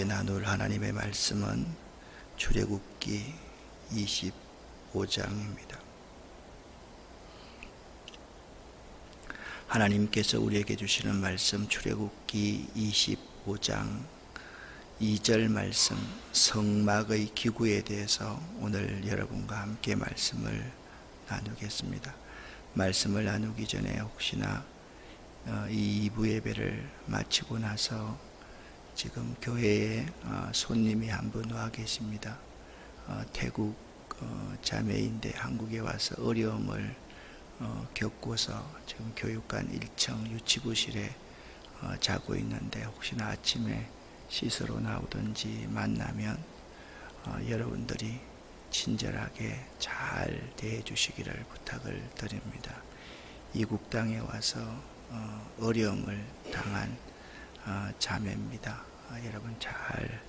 나눌 하나님의 말씀은 출애굽기 25장입니다. 하나님께서 우리에게 주시는 말씀, 출애굽기 25장 2절 말씀, 성막의 기구에 대해서 오늘 여러분과 함께 말씀을 나누겠습니다. 말씀을 나누기 전에 혹시나 이 2부 예배를 마치고 나서 지금 교회에 손님이 한 분 와 계십니다. 태국 자매인데 한국에 와서 어려움을 겪고서 지금 교육관 1층 유치부실에 자고 있는데, 혹시나 아침에 씻으러 나오든지 만나면 여러분들이 친절하게 잘 대해 주시기를 부탁을 드립니다. 이국 땅에 와서 어려움을 당한 자매입니다. 여러분 잘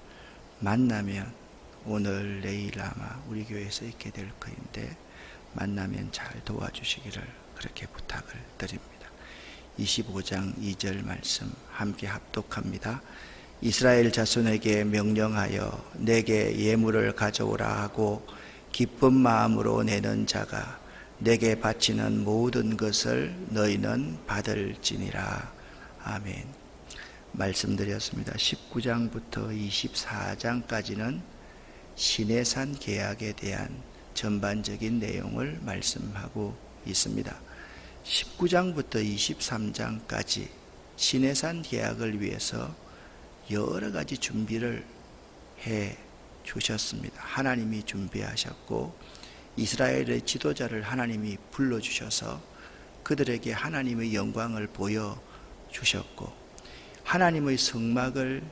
만나면 오늘 내일 아마 우리 교회에서 있게 될 거인데, 만나면 잘 도와주시기를 그렇게 부탁을 드립니다. 25장 2절 말씀 함께 합독합니다. 이스라엘 자손에게 명령하여 내게 예물을 가져오라 하고 기쁜 마음으로 내는 자가 내게 바치는 모든 것을 너희는 받을지니라. 아멘. 말씀드렸습니다. 19장부터 24장까지는 시내산 계약에 대한 전반적인 내용을 말씀하고 있습니다. 19장부터 23장까지 시내산 계약을 위해서 여러 가지 준비를 해 주셨습니다. 하나님이 준비하셨고, 이스라엘의 지도자를 하나님이 불러주셔서 그들에게 하나님의 영광을 보여주셨고, 하나님의 성막을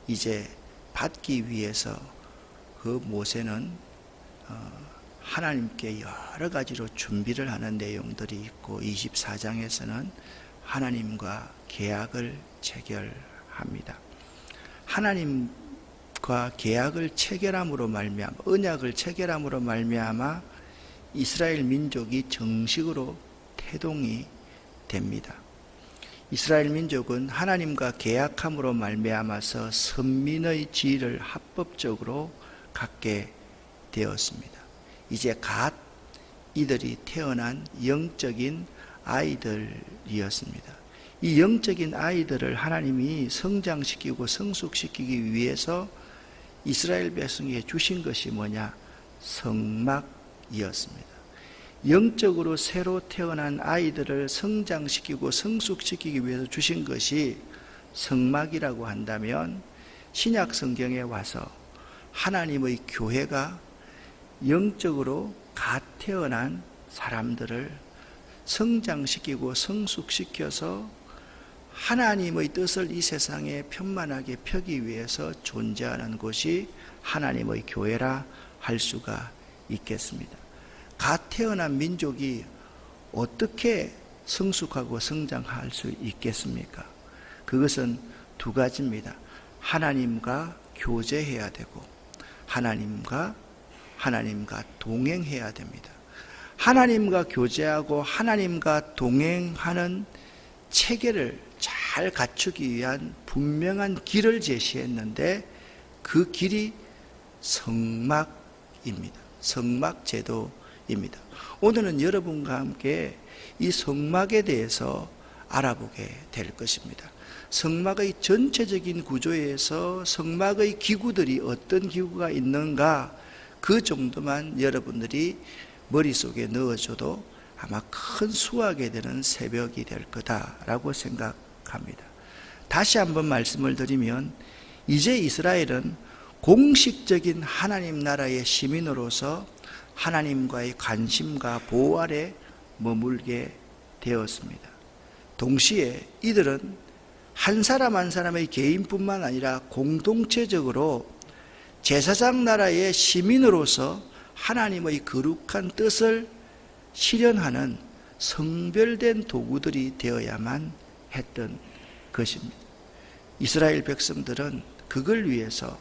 이제 받기 위해서 그 모세는 하나님께 여러 가지로 준비를 하는 내용들이 있고, 24장에서는 하나님과 계약을 체결합니다. 하나님과 계약을 체결함으로 말미암아, 언약을 체결함으로 말미암아 이스라엘 민족이 정식으로 태동이 됩니다. 이스라엘 민족은 하나님과 계약함으로 말미암아서 선민의 지위를 합법적으로 갖게 되었습니다. 이제 갓 이들이 태어난 영적인 아이들이었습니다. 이 영적인 아이들을 하나님이 성장시키고 성숙시키기 위해서 이스라엘 백성에게 주신 것이 뭐냐? 성막이었습니다. 영적으로 새로 태어난 아이들을 성장시키고 성숙시키기 위해서 주신 것이 성막이라고 한다면, 신약 성경에 와서 하나님의 교회가 영적으로 갓 태어난 사람들을 성장시키고 성숙시켜서 하나님의 뜻을 이 세상에 편만하게 펴기 위해서 존재하는 곳이 하나님의 교회라 할 수가 있겠습니다. 갓 태어난 민족이 어떻게 성숙하고 성장할 수 있겠습니까? 그것은 두 가지입니다. 하나님과 교제해야 되고, 하나님과 동행해야 됩니다. 하나님과 교제하고 하나님과 동행하는 체계를 잘 갖추기 위한 분명한 길을 제시했는데, 그 길이 성막입니다. 성막 제도입니다. 오늘은 여러분과 함께 이 성막에 대해서 알아보게 될 것입니다. 성막의 전체적인 구조에서 성막의 기구들이 어떤 기구가 있는가, 그 정도만 여러분들이 머릿속에 넣어줘도 아마 큰 수확이 되는 새벽이 될 거다라고 생각합니다. 다시 한번 말씀을 드리면, 이제 이스라엘은 공식적인 하나님 나라의 시민으로서 하나님과의 관심과 보호 아래 머물게 되었습니다. 동시에 이들은 한 사람 한 사람의 개인뿐만 아니라 공동체적으로 제사장 나라의 시민으로서 하나님의 거룩한 뜻을 실현하는 성별된 도구들이 되어야만 했던 것입니다. 이스라엘 백성들은 그걸 위해서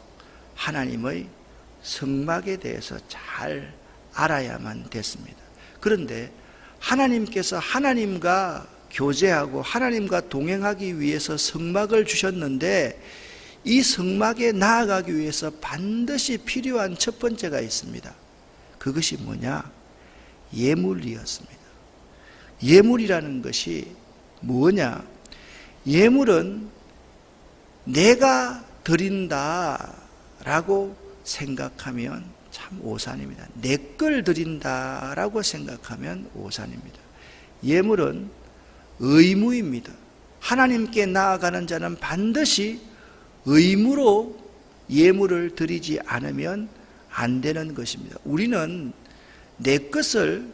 하나님의 성막에 대해서 잘 알아야만 됐습니다. 그런데 하나님께서 하나님과 교제하고 하나님과 동행하기 위해서 성막을 주셨는데, 이 성막에 나아가기 위해서 반드시 필요한 첫 번째가 있습니다. 그것이 뭐냐? 예물이었습니다. 예물이라는 것이 뭐냐? 예물은 내가 드린다라고 생각하면 참 오산입니다. 내 걸 드린다라고 생각하면 오산입니다. 예물은 의무입니다. 하나님께 나아가는 자는 반드시 의무로 예물을 드리지 않으면 안 되는 것입니다. 우리는 내 것을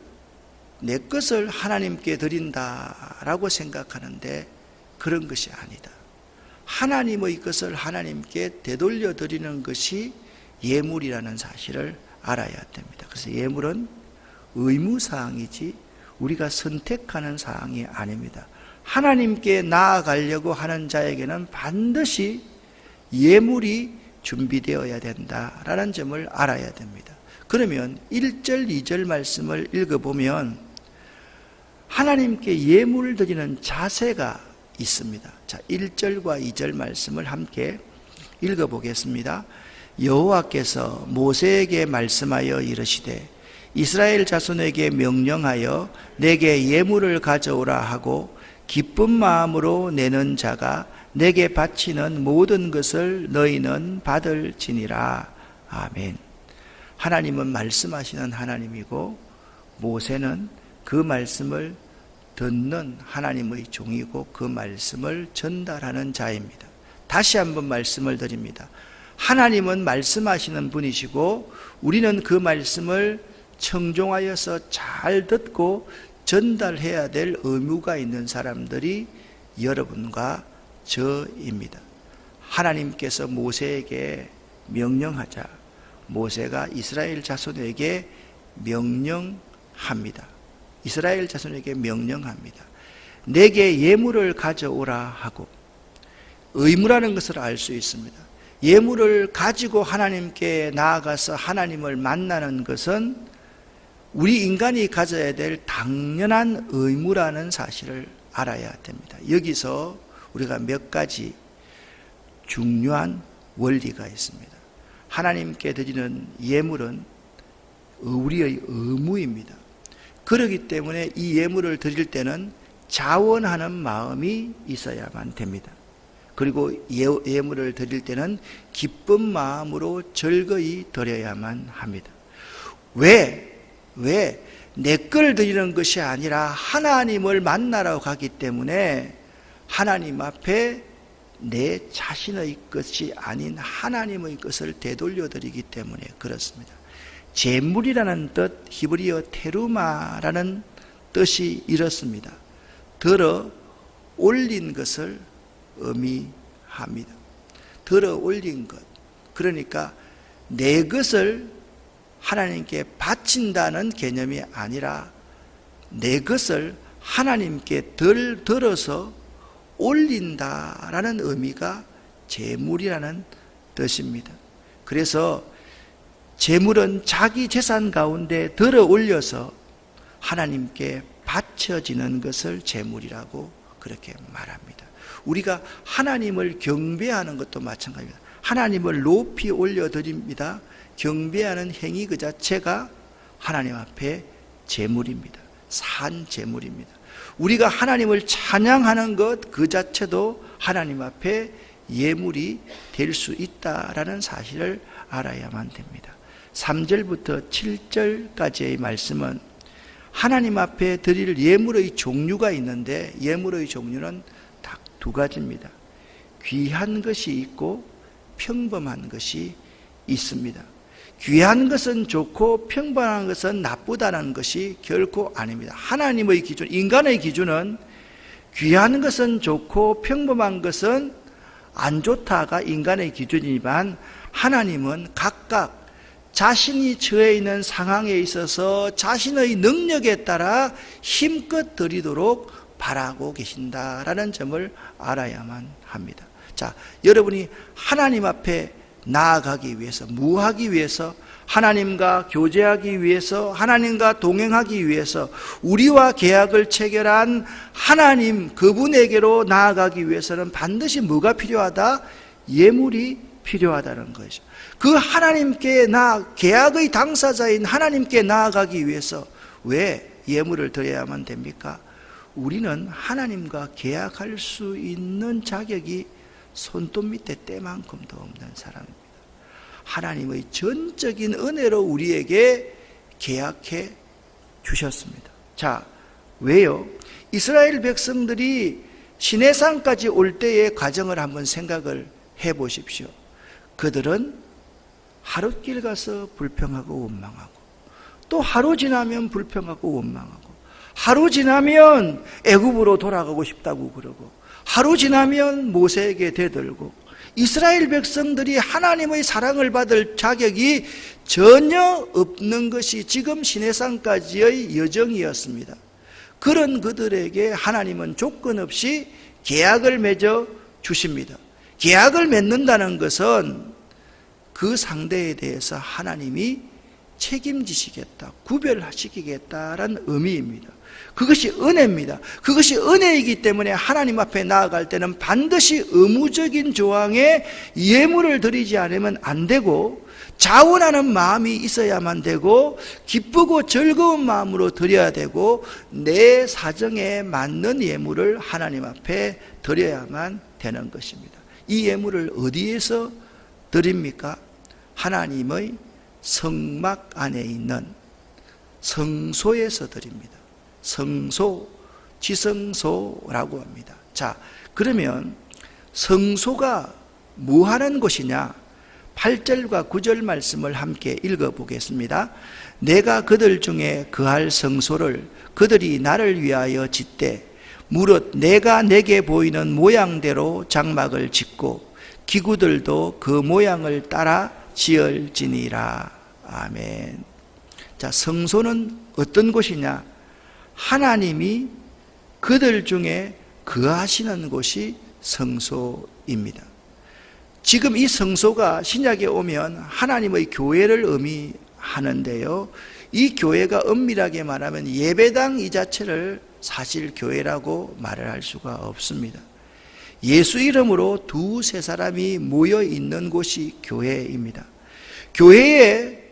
하나님께 드린다라고 생각하는데 그런 것이 아니다. 하나님의 것을 하나님께 되돌려 드리는 것이 예물이라는 사실을 알아야 됩니다. 그래서 예물은 의무사항이지 우리가 선택하는 사항이 아닙니다. 하나님께 나아가려고 하는 자에게는 반드시 예물이 준비되어야 된다라는 점을 알아야 됩니다. 그러면 1절, 2절 말씀을 읽어보면 하나님께 예물을 드리는 자세가 있습니다. 자, 1절과 2절 말씀을 함께 읽어보겠습니다. 여호와께서 모세에게 말씀하여 이르시되 이스라엘 자손에게 명령하여 내게 예물을 가져오라 하고 기쁜 마음으로 내는 자가 내게 바치는 모든 것을 너희는 받을지니라. 아멘. 하나님은 말씀하시는 하나님이고 모세는 그 말씀을 듣는 하나님의 종이고 그 말씀을 전달하는 자입니다. 다시 한번 말씀을 드립니다. 하나님은 말씀하시는 분이시고 우리는 그 말씀을 청종하여서 잘 듣고 전달해야 될 의무가 있는 사람들이 여러분과 저입니다. 하나님께서 모세에게 명령하자 모세가 이스라엘 자손에게 명령합니다. 이스라엘 자손에게 명령합니다. 내게 예물을 가져오라 하고 의무라는 것을 알 수 있습니다. 예물을 가지고 하나님께 나아가서 하나님을 만나는 것은 우리 인간이 가져야 될 당연한 의무라는 사실을 알아야 됩니다. 여기서 우리가 몇 가지 중요한 원리가 있습니다. 하나님께 드리는 예물은 우리의 의무입니다. 그렇기 때문에 이 예물을 드릴 때는 자원하는 마음이 있어야만 됩니다. 그리고 예물을 드릴 때는 기쁜 마음으로 즐거이 드려야만 합니다. 왜? 내 걸 드리는 것이 아니라 하나님을 만나러 가기 때문에 하나님 앞에 내 자신의 것이 아닌 하나님의 것을 되돌려 드리기 때문에 그렇습니다. 제물이라는 뜻, 히브리어 테루마라는 뜻이 이렇습니다. 들어 올린 것을 의미합니다. 들어 올린 것. 그러니까 내 것을 하나님께 바친다는 개념이 아니라 내 것을 하나님께 들어서 올린다라는 의미가 제물이라는 뜻입니다. 그래서 제물은 자기 재산 가운데 들어 올려서 하나님께 바쳐지는 것을 제물이라고 그렇게 말합니다. 우리가 하나님을 경배하는 것도 마찬가지입니다. 하나님을 높이 올려드립니다. 경배하는 행위 그 자체가 하나님 앞에 제물입니다. 산 제물입니다. 우리가 하나님을 찬양하는 것 그 자체도 하나님 앞에 예물이 될 수 있다라는 사실을 알아야만 됩니다. 3절부터 7절까지의 말씀은 하나님 앞에 드릴 예물의 종류가 있는데 예물의 종류는 딱 두 가지입니다. 귀한 것이 있고 평범한 것이 있습니다. 귀한 것은 좋고 평범한 것은 나쁘다는 것이 결코 아닙니다. 하나님의 기준, 인간의 기준은 귀한 것은 좋고 평범한 것은 안 좋다가 인간의 기준이지만 하나님은 각각 자신이 처해 있는 상황에 있어서 자신의 능력에 따라 힘껏 드리도록 바라고 계신다라는 점을 알아야만 합니다. 자, 여러분이 하나님 앞에 나아가기 위해서, 무하기 위해서, 하나님과 교제하기 위해서, 하나님과 동행하기 위해서, 우리와 계약을 체결한 하나님 그분에게로 나아가기 위해서는 반드시 뭐가 필요하다? 예물이 필요하다는 것이죠. 그 하나님께 계약의 당사자인 하나님께 나아가기 위해서 왜 예물을 드려야만 됩니까? 우리는 하나님과 계약할 수 있는 자격이 손톱 밑에 때만큼도 없는 사람입니다. 하나님의 전적인 은혜로 우리에게 계약해 주셨습니다. 자, 왜요? 이스라엘 백성들이 시내산까지 올 때의 과정을 한번 생각을 해 보십시오. 그들은 하룻길 가서 불평하고 원망하고, 또 하루 지나면 불평하고 원망하고, 하루 지나면 애굽으로 돌아가고 싶다고 그러고, 하루 지나면 모세에게 대들고, 이스라엘 백성들이 하나님의 사랑을 받을 자격이 전혀 없는 것이 지금 시내산까지의 여정이었습니다. 그런 그들에게 하나님은 조건 없이 계약을 맺어 주십니다. 계약을 맺는다는 것은 그 상대에 대해서 하나님이 책임지시겠다, 구별하시겠다라는 의미입니다. 그것이 은혜입니다. 그것이 은혜이기 때문에 하나님 앞에 나아갈 때는 반드시 의무적인 조항에 예물을 드리지 않으면 안 되고, 자원하는 마음이 있어야만 되고, 기쁘고 즐거운 마음으로 드려야 되고, 내 사정에 맞는 예물을 하나님 앞에 드려야만 되는 것입니다. 이 예물을 어디에서 드립니까? 하나님의 성막 안에 있는 성소에서 드립니다. 성소, 지성소라고 합니다. 자, 그러면 성소가 뭐 하는 곳이냐? 8절과 9절 말씀을 함께 읽어보겠습니다. 내가 그들 중에 거할 성소를 그들이 나를 위하여 짓되, 무릇 내가 내게 보이는 모양대로 장막을 짓고 기구들도 그 모양을 따라 지을지니라. 아멘. 자, 성소는 어떤 곳이냐? 하나님이 그들 중에 거하시는 곳이 성소입니다. 지금 이 성소가 신약에 오면 하나님의 교회를 의미하는데요, 이 교회가 엄밀하게 말하면 예배당 이 자체를 사실 교회라고 말을 할 수가 없습니다. 예수 이름으로 두세 사람이 모여 있는 곳이 교회입니다. 교회에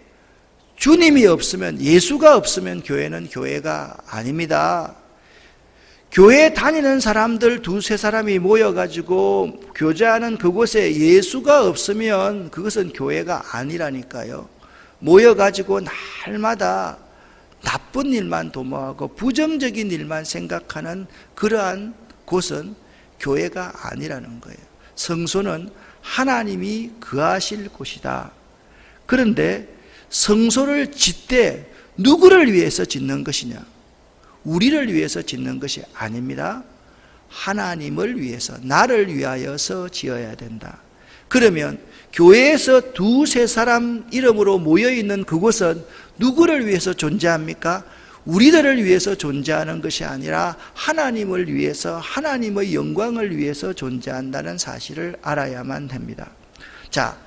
주님이 없으면, 예수가 없으면 교회는 교회가 아닙니다. 교회에 다니는 사람들 두세 사람이 모여가지고 교제하는 그곳에 예수가 없으면 그것은 교회가 아니라니까요. 모여가지고 날마다 나쁜 일만 도모하고 부정적인 일만 생각하는 그러한 곳은 교회가 아니라는 거예요. 성소는 하나님이 거하실 곳이다. 그런데 성소를 짓되 누구를 위해서 짓는 것이냐? 우리를 위해서 짓는 것이 아닙니다. 하나님을 위해서, 나를 위하여서 지어야 된다. 그러면 교회에서 두세 사람 이름으로 모여있는 그곳은 누구를 위해서 존재합니까? 우리들을 위해서 존재하는 것이 아니라 하나님을 위해서, 하나님의 영광을 위해서 존재한다는 사실을 알아야만 됩니다. 자,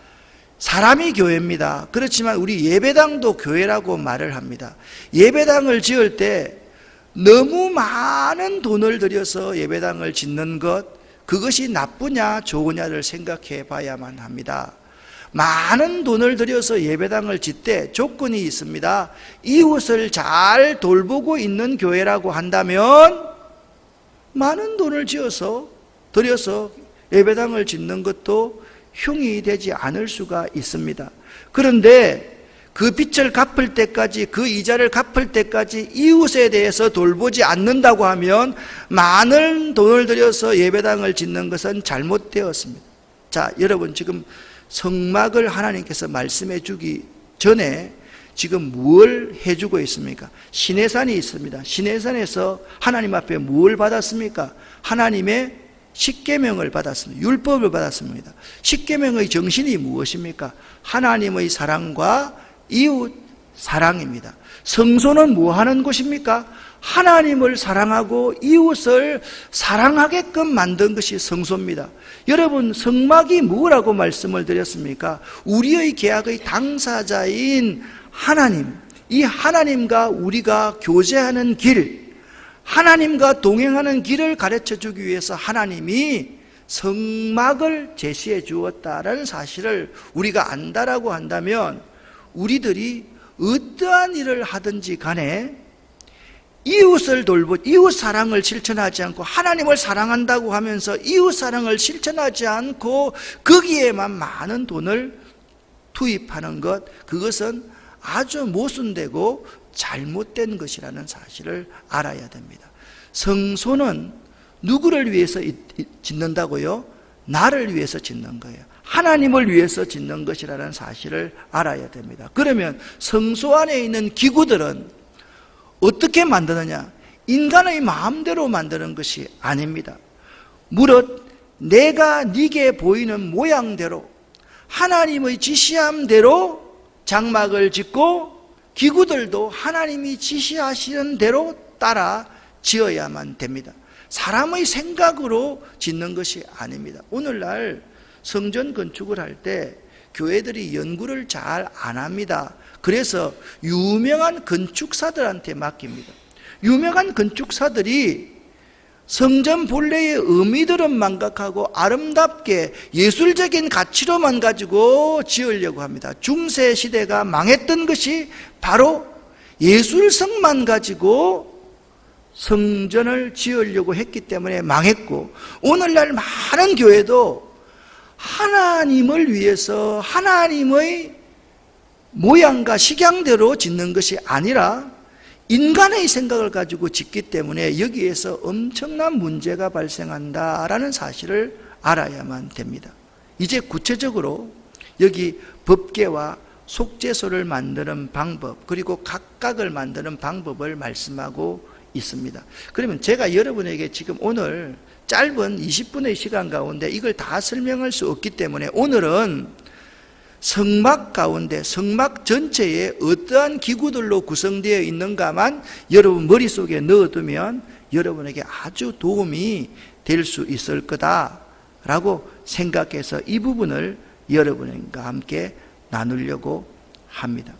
사람이 교회입니다. 그렇지만 우리 예배당도 교회라고 말을 합니다. 예배당을 지을 때 너무 많은 돈을 들여서 예배당을 짓는 것, 그것이 나쁘냐 좋으냐를 생각해 봐야만 합니다. 많은 돈을 들여서 예배당을 짓되 조건이 있습니다. 이웃을 잘 돌보고 있는 교회라고 한다면 많은 돈을 들여서 예배당을 짓는 것도 흉이 되지 않을 수가 있습니다. 그런데 그 빚을 갚을 때까지, 그 이자를 갚을 때까지 이웃에 대해서 돌보지 않는다고 하면 많은 돈을 들여서 예배당을 짓는 것은 잘못되었습니다. 자, 여러분, 지금 성막을 하나님께서 말씀해 주기 전에 지금 뭘 해주고 있습니까? 시내산이 있습니다. 시내산에서 하나님 앞에 뭘 받았습니까? 하나님의 십계명을 받았습니다. 율법을 받았습니다. 십계명의 정신이 무엇입니까? 하나님의 사랑과 이웃 사랑입니다. 성소는 뭐 하는 곳입니까? 하나님을 사랑하고 이웃을 사랑하게끔 만든 것이 성소입니다. 여러분, 성막이 뭐라고 말씀을 드렸습니까? 우리의 계약의 당사자인 하나님, 이 하나님과 우리가 교제하는 길, 하나님과 동행하는 길을 가르쳐 주기 위해서 하나님이 성막을 제시해 주었다라는 사실을 우리가 안다라고 한다면 우리들이 어떠한 일을 하든지 간에 이웃을 이웃 사랑을 실천하지 않고 하나님을 사랑한다고 하면서 이웃 사랑을 실천하지 않고 거기에만 많은 돈을 투입하는 것, 그것은 아주 모순되고 잘못된 것이라는 사실을 알아야 됩니다. 성소는 누구를 위해서 짓는다고요? 나를 위해서 짓는 거예요. 하나님을 위해서 짓는 것이라는 사실을 알아야 됩니다. 그러면 성소 안에 있는 기구들은 어떻게 만드느냐? 인간의 마음대로 만드는 것이 아닙니다. 무릇 내가 네게 보이는 모양대로 하나님의 지시함대로 장막을 짓고 기구들도 하나님이 지시하시는 대로 따라 지어야만 됩니다. 사람의 생각으로 짓는 것이 아닙니다. 오늘날 성전 건축을 할 때 교회들이 연구를 잘 안 합니다. 그래서 유명한 건축사들한테 맡깁니다. 유명한 건축사들이 성전 본래의 의미들은 망각하고 아름답게 예술적인 가치로만 가지고 지으려고 합니다. 중세 시대가 망했던 것이 바로 예술성만 가지고 성전을 지으려고 했기 때문에 망했고, 오늘날 많은 교회도 하나님을 위해서 하나님의 모양과 식양대로 짓는 것이 아니라 인간의 생각을 가지고 짓기 때문에 여기에서 엄청난 문제가 발생한다라는 사실을 알아야만 됩니다. 이제 구체적으로 여기 법궤와 속죄소를 만드는 방법, 그리고 각각을 만드는 방법을 말씀하고 있습니다. 그러면 제가 여러분에게 지금 오늘 짧은 20분의 시간 가운데 이걸 다 설명할 수 없기 때문에 오늘은 성막 가운데, 성막 전체에 어떠한 기구들로 구성되어 있는가만 여러분 머릿속에 넣어두면 여러분에게 아주 도움이 될 수 있을 거다라고 생각해서 이 부분을 여러분과 함께 나누려고 합니다.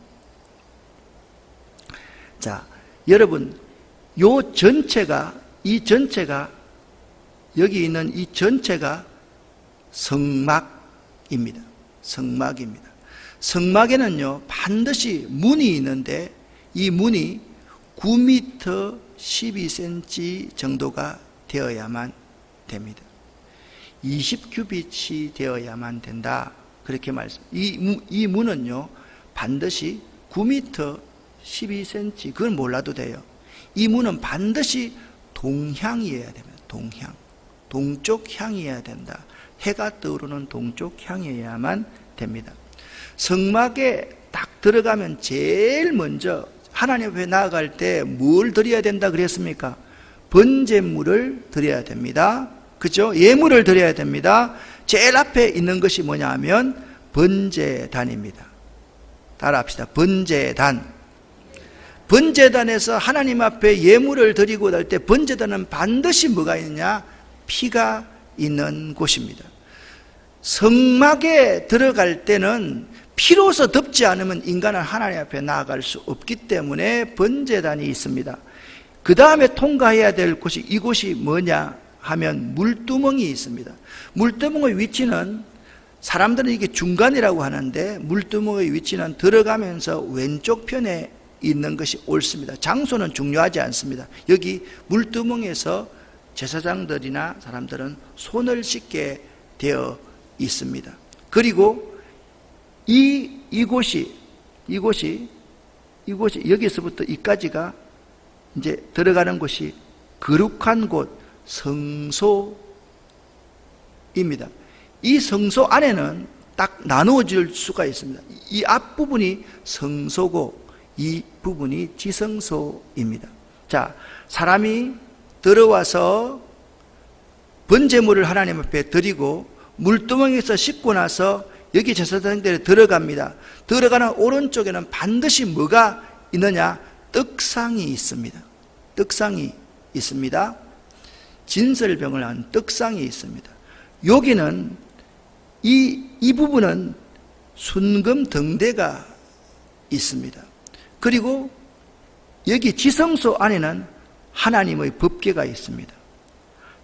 자, 여러분, 이 전체가 여기 있는 이 전체가 성막입니다. 성막입니다. 성막에는요, 반드시 문이 있는데 이 문이 9m 12cm 정도가 되어야만 됩니다. 20규빗이 되어야만 된다. 그렇게 이 문은요, 반드시 9m 12cm, 그건 몰라도 돼요. 이 문은 반드시 동향이어야 됩니다. 동향. 동쪽 향이어야 된다. 해가 떠오르는 동쪽 향이어야만 됩니다. 성막에 딱 들어가면 제일 먼저 하나님 앞에 나아갈 때 뭘 드려야 된다 그랬습니까? 번제물을 드려야 됩니다. 그죠? 예물을 드려야 됩니다. 제일 앞에 있는 것이 뭐냐 하면 번제단입니다. 따라합시다. 번제단. 번제단에서 하나님 앞에 예물을 드리고 날 때 번제단은 반드시 뭐가 있느냐? 피가 있는 곳입니다. 성막에 들어갈 때는 피로서 덮지 않으면 인간은 하나님 앞에 나아갈 수 없기 때문에 번제단이 있습니다. 그 다음에 통과해야 될 곳이, 이곳이 뭐냐 하면 물두멍이 있습니다. 물두멍의 위치는, 사람들은 이게 중간이라고 하는데 물두멍의 위치는 들어가면서 왼쪽 편에 있는 것이 옳습니다. 장소는 중요하지 않습니다. 여기 물두멍에서 제사장들이나 사람들은 손을 씻게 되어 있습니다. 그리고 이곳이 여기서부터 이까지가 이제 들어가는 곳이 거룩한 곳, 성소입니다. 이 성소 안에는 딱 나누어질 수가 있습니다. 이 앞부분이 성소고 이 부분이 지성소입니다. 자, 사람이 들어와서 번제물을 하나님 앞에 드리고 물두멍에서 씻고 나서 여기 제사장들이 들어갑니다. 들어가는 오른쪽에는 반드시 뭐가 있느냐? 떡상이 있습니다. 떡상이 있습니다. 진설병을 한 떡상이 있습니다. 여기는 이 부분은 순금 등대가 있습니다. 그리고 여기 지성소 안에는 하나님의 법궤가 있습니다.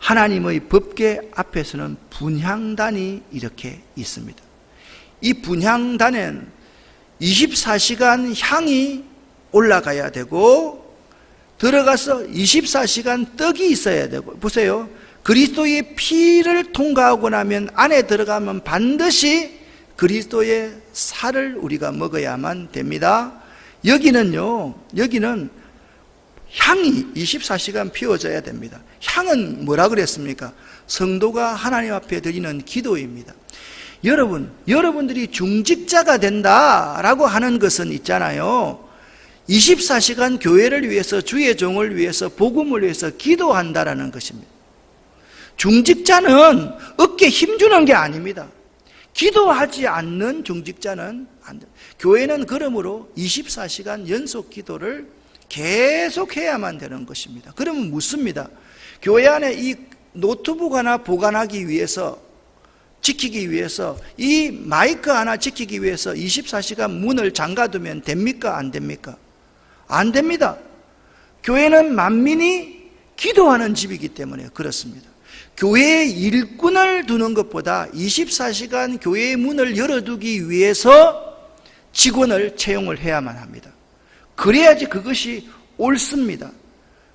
하나님의 법궤 앞에서는 분향단이 이렇게 있습니다. 이 분향단엔 24시간 향이 올라가야 되고 들어가서 24시간 떡이 있어야 되고, 보세요. 그리스도의 피를 통과하고 나면 안에 들어가면 반드시 그리스도의 살을 우리가 먹어야만 됩니다. 여기는 향이 24시간 피워져야 됩니다. 향은 뭐라 그랬습니까? 성도가 하나님 앞에 드리는 기도입니다. 여러분들이 중직자가 된다라고 하는 것은 있잖아요. 24시간 교회를 위해서, 주의 종을 위해서, 복음을 위해서 기도한다라는 것입니다. 중직자는 어깨에 힘주는 게 아닙니다. 기도하지 않는 중직자는 안 돼. 교회는 그러므로 24시간 연속 기도를 계속 해야만 되는 것입니다. 그러면 묻습니다. 교회 안에 이 노트북 하나 보관하기 위해서, 지키기 위해서, 이 마이크 하나 지키기 위해서 24시간 문을 잠가두면 됩니까? 안 됩니까? 안 됩니다. 교회는 만민이 기도하는 집이기 때문에 그렇습니다. 교회에 일꾼을 두는 것보다 24시간 교회의 문을 열어두기 위해서 직원을 채용을 해야만 합니다. 그래야지 그것이 옳습니다.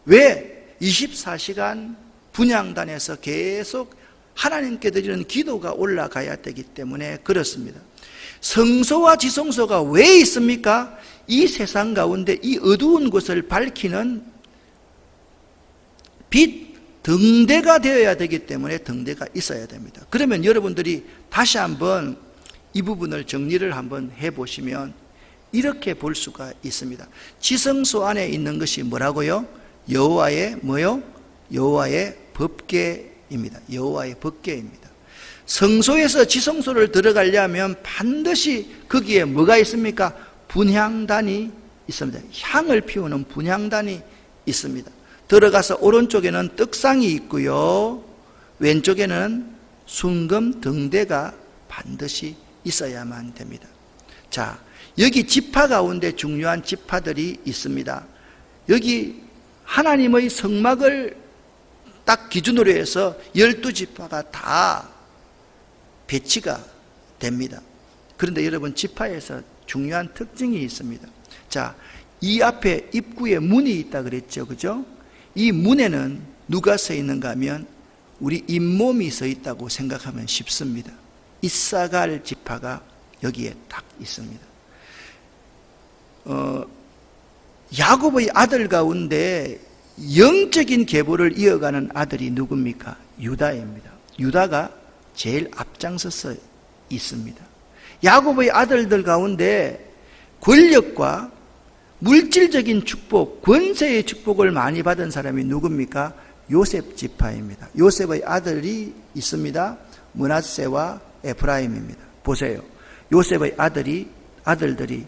왜? 24시간 분향단에서 계속 하나님께 드리는 기도가 올라가야 되기 때문에 그렇습니다. 성소와 지성소가 왜 있습니까? 이 세상 가운데 이 어두운 곳을 밝히는 빛, 등대가 되어야 되기 때문에 등대가 있어야 됩니다. 그러면 여러분들이 다시 한번 이 부분을 정리를 한번 해보시면 이렇게 볼 수가 있습니다. 지성소 안에 있는 것이 뭐라고요? 여호와의 뭐요? 여호와의 법궤입니다. 여호와의 법궤입니다. 성소에서 지성소를 들어가려면 반드시 거기에 뭐가 있습니까? 분향단이 있습니다. 향을 피우는 분향단이 있습니다. 들어가서 오른쪽에는 떡상이 있고요, 왼쪽에는 순금 등대가 반드시 있어야만 됩니다. 자, 여기 지파 가운데 중요한 지파들이 있습니다. 여기 하나님의 성막을 딱 기준으로 해서 12지파가 다 배치가 됩니다. 그런데 여러분, 지파에서 중요한 특징이 있습니다. 자, 이 앞에 입구에 문이 있다 그랬죠, 그죠? 이 문에는 누가 서 있는가 하면 우리 잇몸이 서 있다고 생각하면 쉽습니다. 이사갈 지파가 여기에 딱 있습니다. 야곱의 아들 가운데 영적인 계보를 이어가는 아들이 누굽니까? 유다입니다. 유다가 제일 앞장서서 있습니다. 야곱의 아들들 가운데 권력과 물질적인 축복, 권세의 축복을 많이 받은 사람이 누굽니까? 요셉 지파입니다. 요셉의 아들이 있습니다. 므낫세와 에프라임입니다. 보세요. 요셉의 아들들이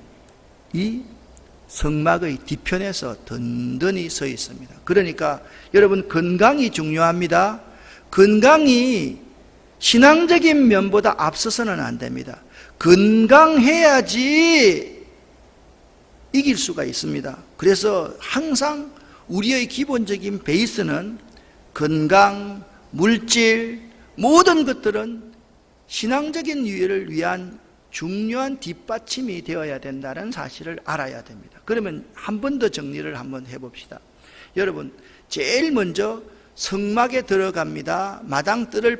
이 성막의 뒤편에서 든든히 서 있습니다. 그러니까 여러분, 건강이 중요합니다. 건강이 신앙적인 면보다 앞서서는 안 됩니다. 건강해야지 이길 수가 있습니다. 그래서 항상 우리의 기본적인 베이스는 건강, 물질, 모든 것들은 신앙적인 유해를 위한 중요한 뒷받침이 되어야 된다는 사실을 알아야 됩니다. 그러면 한 번 더 정리를 한번 해봅시다. 여러분, 제일 먼저 성막에 들어갑니다. 마당 뜰을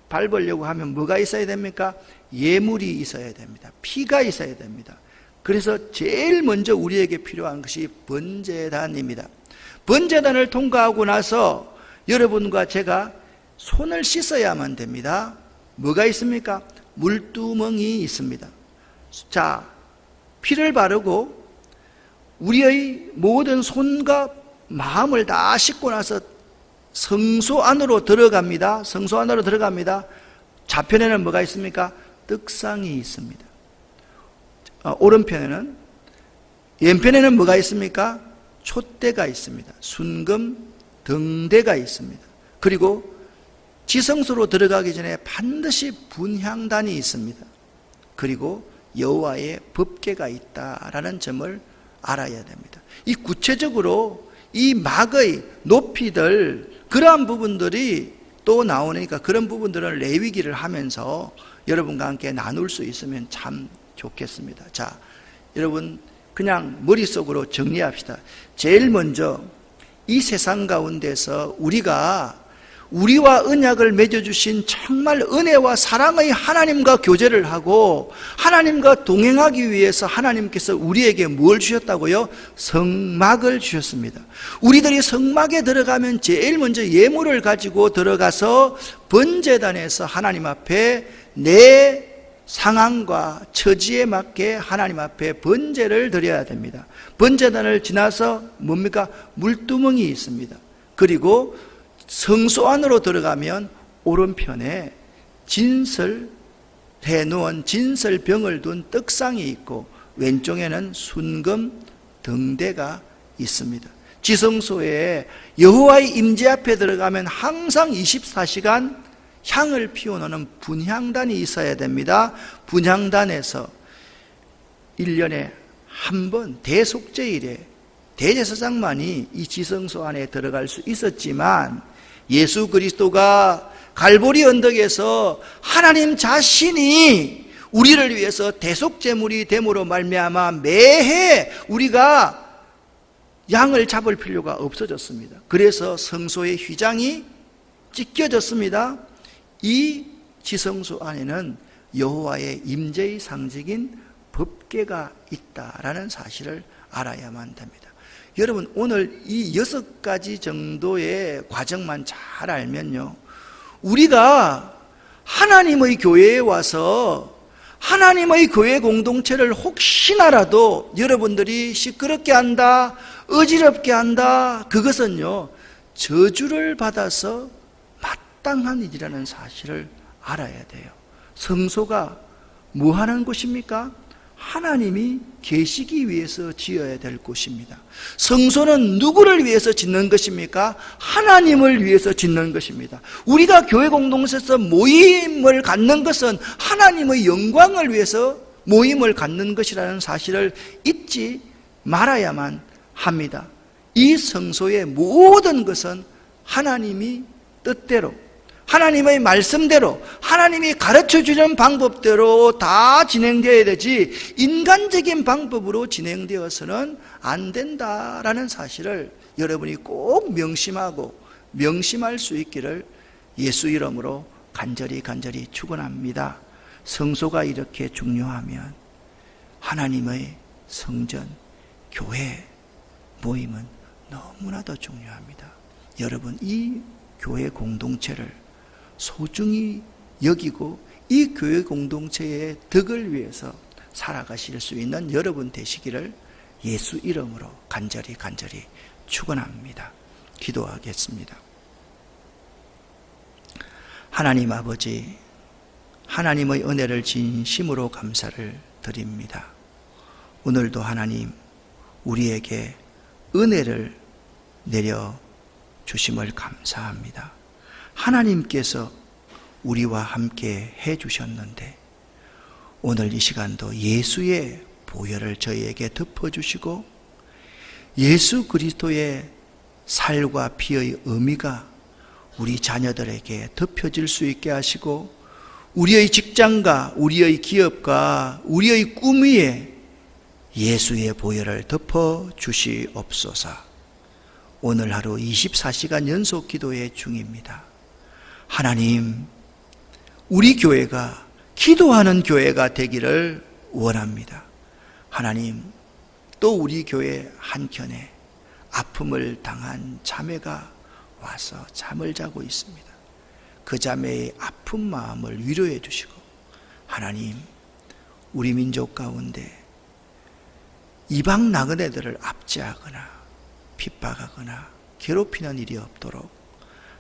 밟으려고 하면 뭐가 있어야 됩니까? 예물이 있어야 됩니다. 피가 있어야 됩니다. 그래서 제일 먼저 우리에게 필요한 것이 번제단입니다. 번제단을 통과하고 나서 여러분과 제가 손을 씻어야만 됩니다. 뭐가 있습니까? 물두멍이 있습니다. 자, 피를 바르고 우리의 모든 손과 마음을 다 씻고 나서 성소 안으로 들어갑니다. 성소 안으로 들어갑니다. 좌편에는 뭐가 있습니까? 떡상이 있습니다. 오른편에는, 왼편에는 뭐가 있습니까? 촛대가 있습니다. 순금 등대가 있습니다. 그리고 지성소로 들어가기 전에 반드시 분향단이 있습니다. 그리고 여호와의 법궤가 있다라는 점을 알아야 됩니다. 이 구체적으로 이 막의 높이들, 그러한 부분들이 또 나오니까 그런 부분들은 레위기를 하면서 여러분과 함께 나눌 수 있으면 참 좋겠습니다. 자, 여러분 그냥 머릿속으로 정리합시다. 제일 먼저 이 세상 가운데서 우리와 언약을 맺어주신 정말 은혜와 사랑의 하나님과 교제를 하고 하나님과 동행하기 위해서 하나님께서 우리에게 뭘 주셨다고요? 성막을 주셨습니다. 우리들이 성막에 들어가면 제일 먼저 예물을 가지고 들어가서 번제단에서 하나님 앞에 내 상황과 처지에 맞게 하나님 앞에 번제를 드려야 됩니다. 번제단을 지나서 뭡니까? 물두멍이 있습니다. 그리고 성소 안으로 들어가면 오른편에 해놓은 진설병을 둔 떡상이 있고 왼쪽에는 순금 등대가 있습니다. 지성소에 여호와의 임재 앞에 들어가면 항상 24시간 향을 피워놓는 분향단이 있어야 됩니다. 분향단에서 1년에 한 번 대속제일에 대제사장만이 이 지성소 안에 들어갈 수 있었지만 예수 그리스도가 갈보리 언덕에서 하나님 자신이 우리를 위해서 대속제물이 됨으로 말미암아 매해 우리가 양을 잡을 필요가 없어졌습니다. 그래서 성소의 휘장이 찢겨졌습니다. 이 지성소 안에는 여호와의 임재의 상징인 법궤가 있다라는 사실을 알아야만 됩니다. 여러분 오늘 이 6가지 정도의 과정만 잘 알면요, 우리가 하나님의 교회에 와서 하나님의 교회 공동체를 혹시나라도 여러분들이 시끄럽게 한다, 어지럽게 한다, 그것은요 저주를 받아서 마땅한 일이라는 사실을 알아야 돼요. 성소가 뭐 하는 곳입니까? 하나님이 계시기 위해서 지어야 될 곳입니다. 성소는 누구를 위해서 짓는 것입니까? 하나님을 위해서 짓는 것입니다. 우리가 교회 공동체에서 모임을 갖는 것은 하나님의 영광을 위해서 모임을 갖는 것이라는 사실을 잊지 말아야만 합니다. 이 성소의 모든 것은 하나님이 뜻대로, 하나님의 말씀대로, 하나님이 가르쳐주는 방법대로 다 진행되어야 되지 인간적인 방법으로 진행되어서는 안 된다라는 사실을 여러분이 꼭 명심할 수 있기를 예수 이름으로 간절히 축원합니다. 성소가 이렇게 중요하면 하나님의 성전, 교회, 모임은 너무나도 중요합니다. 여러분 이 교회 공동체를 소중히 여기고 이 교회 공동체의 덕을 위해서 살아가실 수 있는 여러분 되시기를 예수 이름으로 간절히 축원합니다. 기도하겠습니다. 하나님 아버지, 하나님의 은혜를 진심으로 감사를 드립니다. 오늘도 하나님 우리에게 은혜를 내려 주심을 감사합니다. 하나님께서 우리와 함께 해주셨는데 오늘 이 시간도 예수의 보혈을 저희에게 덮어주시고 예수 그리스도의 살과 피의 의미가 우리 자녀들에게 덮여질 수 있게 하시고 우리의 직장과 우리의 기업과 우리의 꿈 위에 예수의 보혈을 덮어주시옵소서. 오늘 하루 24시간 연속 기도의 중입니다. 하나님, 우리 교회가 기도하는 교회가 되기를 원합니다. 하나님, 또 우리 교회 한켠에 아픔을 당한 자매가 와서 잠을 자고 있습니다. 그 자매의 아픈 마음을 위로해 주시고 하나님, 우리 민족 가운데 이방 나그네들을 압제하거나 핍박하거나 괴롭히는 일이 없도록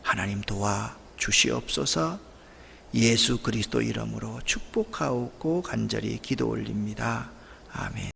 하나님 도와주시옵소서. 예수 그리스도 이름으로 축복하옵고 간절히 기도 올립니다. 아멘.